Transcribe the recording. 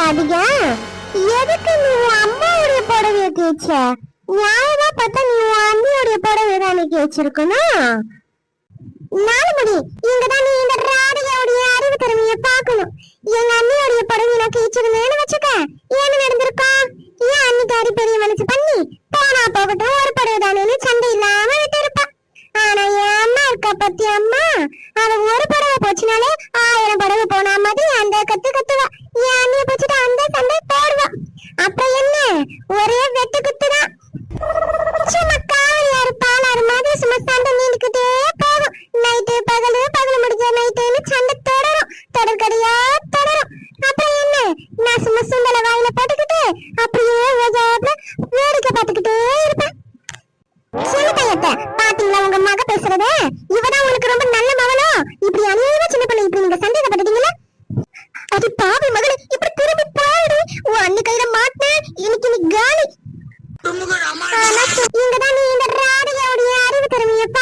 ராதிகா, எதுக்கு நீ உன் அம்மாவுடைய புடவைய தேய்ச்ச? நியாயமா பார்த்தா நீ உன் அண்ணியோடைய புடவை தானே தேய்ச்சிருக்கணும். நாலுமணி, இங்கதான் நீ இந்த ராதிகாவுடைய அறிவு திறமைய பாக்கணும். எங்க அண்ணியோடைய புடவை நான் தேய்ச்சிருந்தேன்னு வச்சுக்க, என்ன நடந்திருக்கும்? ஏன் அன்னிக்காரி பெரிய மனசு பண்ணி போனா போகட்டும் ஒரு புடவை தானேன்னு சண்டை இல்லாம விட்டு இருப்பா. ஆனா என் அம்மா இருக்கா பத்தி அம்மா, அவ ஒரு புடவை போச்சுனாலே 1000 புடவை போனா மாதிரி அந்த கத்து கத்துவா. என் அண்ணிய போச்சுட்டு அந்த சண்டை போடுவா. அப்ப என்ன, ஒரே வெட்டு குத்துதான். சும்மா காவலியாரு பாலாறு மாதிரி சும்மா சண்டை நீண்டுக்கிட்டே போகும். நைட்டு பகலு, பகல் முடிஞ்ச நைட்டுன்னு சண்டை தொடரும், தொடர்கடையா தொடரும். அப்புறம் என்ன, நான் சும்மா சுண்டல வாயில போட்டுக்கிட்டு அப்படியே வேடிக்கை பார்த்துக்கிட்டே இருப்பேன். சின்ன பையத்த பாத்தீங்களா உங்க மக பேசுறத? இவதான் உங்களுக்கு ரொம்ப நல்ல மகளோ? இப்படி அநியாயமா சின்ன பிள்ளை இப்படி நீங்க சந்தேகப்பட்டீங்களா? அது பாவி மகளே, இப்படி திரும்பி பாரு. உன் அண்ணி கையில மாட்ட இன்னைக்கு நீ காலி. இங்கதான்